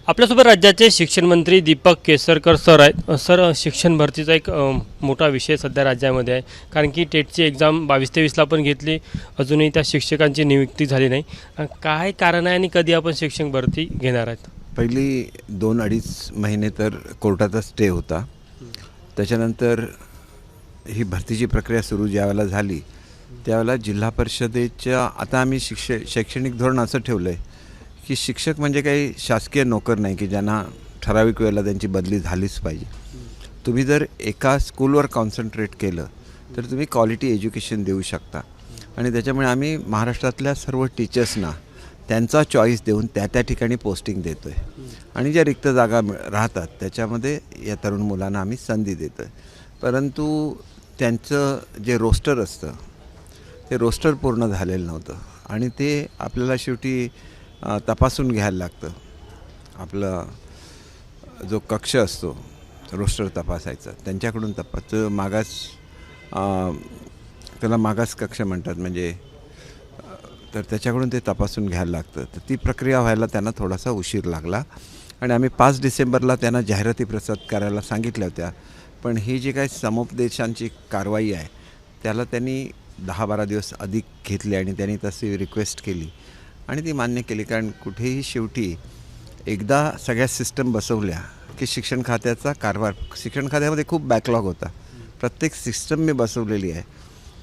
आपल्यासोबत राज्याचे शिक्षण मंत्री दीपक केसरकर सर आहेत. सर, शिक्षण भरतीचा एक मोठा विषय सध्या राज्यामध्ये आहे, कारण की टेटची एक्झाम 22-23ला पण घेतली, अजूनही त्या शिक्षकांची नियुक्ती झाली नाही. काय कारण आहे आणि कधी आपण शिक्षक भरती घेणार आहेत? पहिली 2-2.5 महिने तर कोर्टाचा स्टे होता. त्याच्यानंतर ही भरतीची प्रक्रिया सुरू ज्यावेळेला झाली त्यावेळेला जिल्हा परिषदेच्या आता आम्ही शैक्षणिक धोरण असं ठेवलं आहे की शिक्षक म्हणजे काही शासकीय नोकर नाही की ज्यांना ठराविक वेळेला त्यांची बदली झालीच पाहिजे. तुम्ही जर एका स्कूलवर कॉन्सन्ट्रेट केलं तर तुम्ही क्वालिटी एज्युकेशन देऊ शकता. आणि त्याच्यामुळे आम्ही महाराष्ट्रातल्या सर्व टीचर्सना त्यांचा चॉईस देऊन त्या ठिकाणी पोस्टिंग देतो आहे. आणि ज्या रिक्त जागा राहतात त्याच्यामध्ये या तरुण मुलांना आम्ही संधी देतो आहे. परंतु त्यांचं जे रोस्टर असतं ते रोस्टर पूर्ण झालेलं नव्हतं आणि ते आपल्याला शेवटी तपासून घ्यायला लागतं. आपला जो कक्ष असतो रोस्टर तपासायचा त्यांच्याकडून मागास त्याला मागास कक्ष म्हणतात, म्हणजे तर त्याच्याकडून ते तपासून घ्यायला लागतं. तर ती प्रक्रिया व्हायला त्यांना थोडासा उशीर लागला आणि आम्ही 5 डिसेंबरला त्यांना जाहिराती प्रसारित करायला सांगितल्या होत्या. पण ही जी काही समुपदेशांची कारवाई आहे त्याला त्यांनी 10-12 दिवस अधिक घेतले आणि त्यांनी तशी रिक्वेस्ट केली आणि ती मान्य केली. कारण कुठेही शेवटी एकदा सगळ्या सिस्टम बसवल्या की शिक्षण खात्याचा कारभार, शिक्षण खात्यामध्ये खूप बॅकलॉग होता, प्रत्येक सिस्टम मी बसवलेली आहे.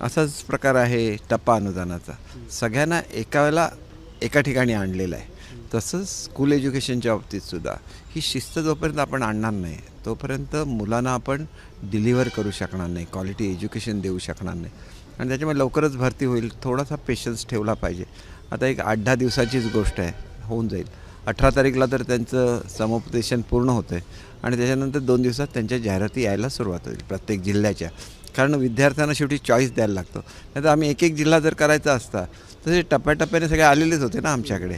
असाच प्रकार आहे टप्पा अनुदानाचा, सगळ्यांना एका वेळेला एका ठिकाणी आणलेला आहे. तसंच स्कूल एज्युकेशनच्या बाबतीतसुद्धा ही शिस्त जोपर्यंत आपण आणणार नाही तोपर्यंत मुलांना आपण डिलिव्हर करू शकणार नाही, क्वालिटी एज्युकेशन देऊ शकणार नाही. आणि त्याच्यामुळे लवकरच भरती होईल, थोडासा पेशन्स ठेवला पाहिजे. आता एक 8-10 दिवसाचीच गोष्ट आहे, होऊन जाईल. 18 तारीखला तर त्यांचं समुपदेशन पूर्ण होतं आहे आणि त्याच्यानंतर 2 दिवसात त्यांच्या जाहिराती यायला सुरुवात होईल प्रत्येक जिल्ह्याच्या. कारण विद्यार्थ्यांना शेवटी चॉईस द्यायला लागतो. नाही तर आम्ही एक जिल्हा जर करायचा असता तर ते टप्प्याटप्प्याने सगळे आलेलेच होते ना आमच्याकडे.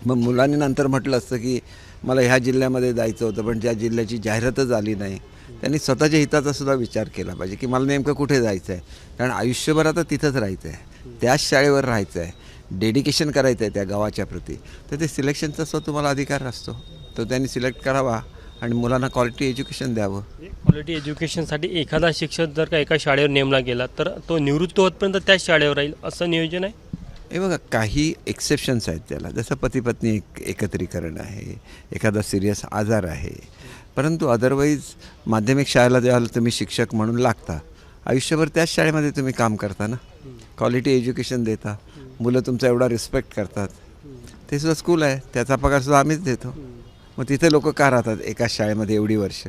मग मुलांनी नंतर म्हटलं असतं की मला ह्या जिल्ह्यामध्ये जायचं होतं पण त्या जिल्ह्याची जाहिरातच आली नाही. त्यांनी स्वतःच्या हिताचा सुद्धा विचार केला पाहिजे की मला नेमकं कुठे जायचं आहे. कारण आयुष्यभर आता तिथंच राहायचं आहे, त्याच शाळेवर राहायचं आहे, डेडिकेशन करायचं आहे त्या गावाच्या प्रती. तर ते सिलेक्शनचा सुद्धा तुम्हाला अधिकार असतो, तो त्यांनी सिलेक्ट करावा आणि मुलांना क्वालिटी एज्युकेशन द्यावं. क्वालिटी एज्युकेशनसाठी एखादा शिक्षक जर का एका शाळेवर नेमला गेला तर तो निवृत्त होतपर्यंत त्याच शाळेवर राहील असं नियोजन आहे? हे बघा, काही एक्सेप्शन्स आहेत त्याला, जसं पती-पत्नी एकत्रीकरण आहे, एखादा सिरियस आजार आहे. परंतु अदरवाईज माध्यमिक शाळेला जेव्हा तुम्ही शिक्षक म्हणून लागता, आयुष्यभर त्याच शाळेमध्ये तुम्ही काम करता ना, क्वालिटी एज्युकेशन देता, मुलं तुमचा एवढा रिस्पेक्ट करतात. ते सुद्धा स्कूल आहे, त्याचा पगारसुद्धा आम्हीच देतो. मग तिथे लोक का राहतात एकाच शाळेमध्ये एवढी वर्ष?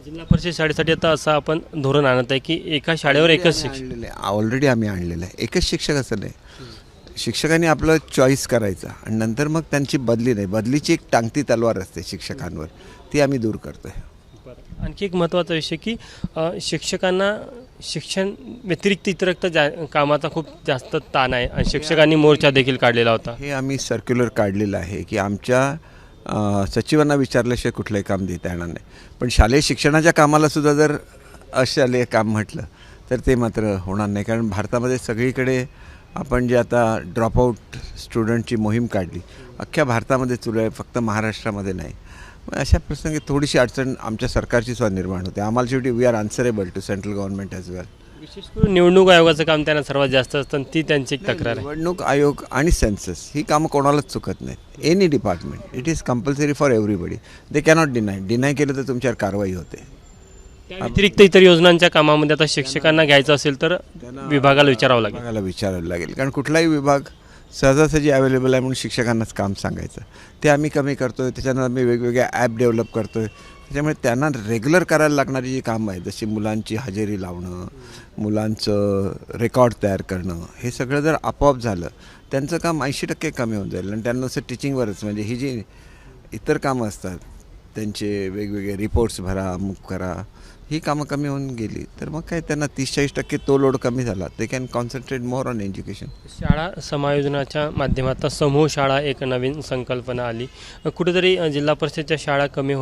जिल्हा परिषद शाळेसाठी आता असं आपण धोरण आणत आहे की एका शाळेवर एकच शिक्षक. ऑलरेडी आम्ही आणलेलं आहे. एकच शिक्षक असं नाही, शिक्षकांनी आपलं चॉईस करायचा आणि नंतर मग त्यांची बदली नाही. बदलीची एक टांगती तलवार असते शिक्षकांवर, ती आम्ही दूर करतो आहे. आणखी एक महत्त्वाचा विषय की शिक्षकांना शिक्षण व्यतिरिक्त इतरक्त कामाचा खूप जास्त ताण आहे आणि शिक्षकांनी मोर्चा देखील काढलेला होता. हे आम्ही सर्क्युलर काढलेलं आहे की आमच्या सचिवांना विचारल्याशिवाय कुठलंही काम देता येणार नाही. पण शालेय शिक्षणाच्या कामालासुद्धा जर अशालेय काम म्हटलं तर ते मात्र होणार नाही. कारण भारतामध्ये सगळीकडे आपण जे आता ड्रॉपआउट स्टुडंटची मोहीम काढली, अख्ख्या भारतामध्ये सुरू आहे, फक्त महाराष्ट्रामध्ये नाही. अशा प्रसंगी थोडीशी अडचण आमच्या सरकारची सुद्धा निर्माण होते. आम्हाला शेवटी we are answerable to central government as well. विशेष करून निवडणूक आयोगाचं काम त्यांना सर्वात जास्त असतं, ती त्यांची एक तक्रार आहे. निवडणूक आयोग आणि सेन्सस ही कामं कोणालाच चुकत नाहीत. Any department, it is compulsory for everybody. They cannot deny केलं तर तुमच्यावर कारवाई होते. त्या व्यतिरिक्त इतर योजनांच्या कामामध्ये आता शिक्षकांना घ्यायचं असेल तर विभागाला विचारावं लागेल. कारण कुठलाही विभाग सहजासहजी अवेलेबल आहे म्हणून शिक्षकांनाच काम सांगायचं ते आम्ही कमी करतो आहे. त्याच्यानंतर आम्ही वेगवेगळ्या ॲप डेव्हलप करतो आहे. त्याच्यामुळे त्यांना रेग्युलर करायला लागणारी जी कामं आहेत, जशी मुलांची हजेरी लावणं, मुलांचं रेकॉर्ड तयार करणं, हे सगळं जर आपोआप झालं त्यांचं काम 80% कमी होऊन जाईल. आणि त्यांना असं टीचिंगवरच, म्हणजे ही जी इतर कामं असतात त्यांचे वेगवेगळे रिपोर्ट्स भरा, अमुक करा, ही कामं कमी होऊन गेली तर मग काय त्यांना 30-40% तो लोड कमी झाला. ते can concentrate more on education. शाळा समायोजनाच्या माध्यमातून समूह शाळा एक नवीन संकल्पना आली. कुठेतरी जिल्हा परिषदच्या शाळा कमी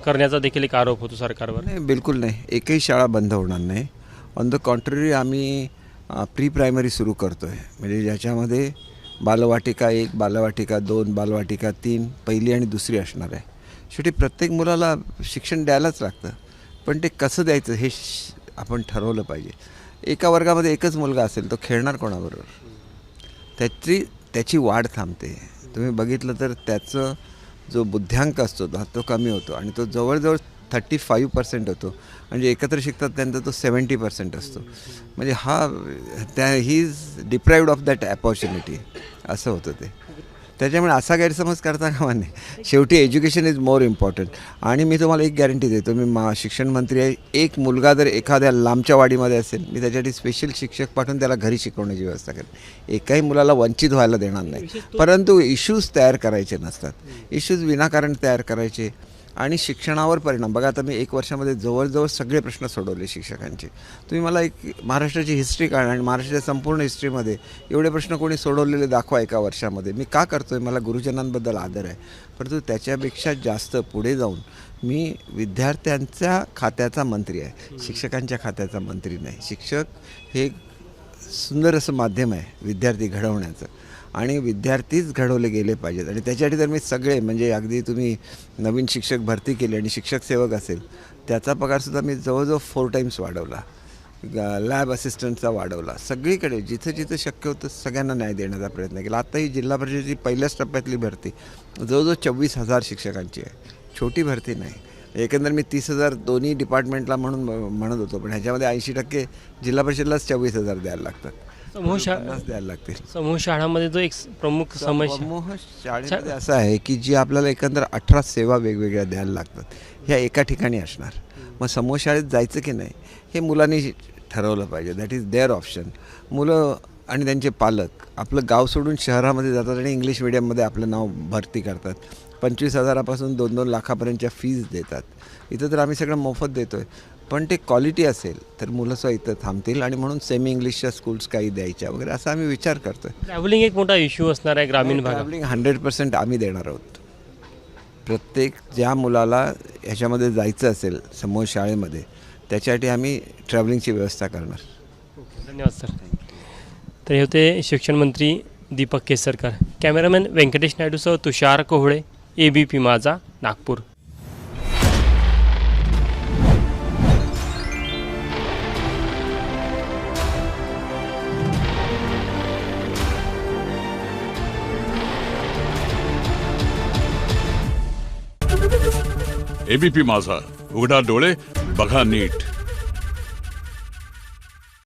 करण्याचा देखील एक आरोप होतो सरकारवर. नाही, बिलकुल नाही. एकही शाळा बंद होणार नाही. ऑन द कॉन्ट्ररी आम्ही प्री प्रायमरी सुरू करतो आहे, म्हणजे ज्याच्यामध्ये बालवाटिका 1, बालवाटिका 2, बालवाटिका 3 पहिली आणि दुसरी असणार आहे. शेवटी प्रत्येक मुलाला शिक्षण द्यायलाच लागतं, पण ते कसं द्यायचं हे आपण ठरवलं पाहिजे. एका वर्गामध्ये एकच मुलगा असेल, तो खेळणार कोणाबरोबर? त्याची वाढ थांबते. तुम्ही बघितलं तर त्याचं जो बुद्ध्यांक असतो तो कमी होतो आणि तो जवळजवळ 35% होतो. म्हणजे एकत्र शिकतात त्यांचा तो 70% असतो. म्हणजे he is deprived of that opportunity असं होतं ते. त्याच्यामुळे असा गैरसमज करता कामा नये. शेवटी एज्युकेशन इज मोर इम्पॉर्टंट. आणि मी तुम्हाला एक गॅरंटी देतो, मी शिक्षण मंत्री आहे. एक मुलगा जर एखाद्या लांबच्या वाडीमध्ये असेल, मी त्याच्यासाठी स्पेशल शिक्षक पाठवून त्याला घरी शिकवण्याची व्यवस्था करेन. एकाही मुलाला वंचित व्हायला देणार नाही. परंतु इश्यूज तयार करायचे नसतात. इश्यूज विनाकारण तयार करायचे आणि शिक्षणावर परिणाम. बघा, आता मी 1 वर्षामध्ये जवळजवळ सगळे प्रश्न सोडवले शिक्षकांचे. तुम्ही मला एक महाराष्ट्राची हिस्ट्री काढा आणि महाराष्ट्राच्या संपूर्ण हिस्ट्रीमध्ये एवढे प्रश्न कोणी सोडवलेले दाखवा 1 वर्षामध्ये. मी का करतो आहे? मला गुरुजनांबद्दल आदर आहे. परंतु त्याच्यापेक्षा जास्त पुढे जाऊन मी विद्यार्थ्यांच्या खात्याचा मंत्री आहे, शिक्षकांच्या खात्याचा मंत्री नाही. शिक्षक हे सुंदर असं माध्यम आहे विद्यार्थी घडवण्याचं आणि विद्यार्थीच घडवले गेले पाहिजेत. आणि त्याच्यासाठी तर मी सगळे, म्हणजे अगदी तुम्ही नवीन शिक्षक भरती केली आणि शिक्षक सेवक असेल, त्याचा पगारसुद्धा मी जवळजवळ 4 टाईम्स वाढवला. लॅब असिस्टंटचा वाढवला. सगळीकडे जिथं जिथं शक्य होतं सगळ्यांना न्याय देण्याचा प्रयत्न केला. आत्ता ही जिल्हा परिषदेची पहिल्याच टप्प्यातली भरती जवळजवळ 24,000 शिक्षकांची आहे. छोटी भरती नाही. एकंदर मी 30,000 दोन्ही डिपार्टमेंटला म्हणत होतो, पण ह्याच्यामध्ये 80% जिल्हा परिषदेलाच 24,000 द्यायला लागतात. समूह द्यायला लागतील. समूह शाळांमध्ये जो एक प्रमुख समस्या समूह शाळेमध्ये असं आहे की जी आपल्याला एकंदर 18 सेवा वेगवेगळ्या द्यायला लागतात, ह्या एका ठिकाणी असणार. मग समूह शाळेत जायचं की नाही हे मुलांनी ठरवलं पाहिजे. That is their option. मुलं आणि त्यांचे पालक आपलं गाव सोडून शहरामध्ये जातात आणि इंग्लिश मिडियममध्ये आपलं नाव भरती करतात. 25,000पासून 2-2 लाखापर्यंतच्या फीज देतात. इथं तर आम्ही सगळं मोफत देतो आहे, पण ते क्वालिटी असेल तर मुलंसुद्धा इथं थांबतील. आणि म्हणून सेमी इंग्लिशच्या स्कूल्स काही द्यायच्या वगैरे असा आम्ही विचार करतो आहे. ट्रॅव्हलिंग एक मोठा इश्यू असणार आहे ग्रामीण भागात. ट्रॅव्हलिंग 100% आम्ही देणार आहोत. प्रत्येक ज्या मुलाला ह्याच्यामध्ये जायचं असेल समूह शाळेमध्ये, त्याच्यासाठी आम्ही ट्रॅव्हलिंगची व्यवस्था करणार. धन्यवाद सर. तर हे होते शिक्षण मंत्री दीपक केसरकर. कॅमेरामॅन व्यंकटेश नायडूसह तुषार कोहळे, ABP माझा, नागपूर. ABP माझा, उघडा डोळे बघा नीट.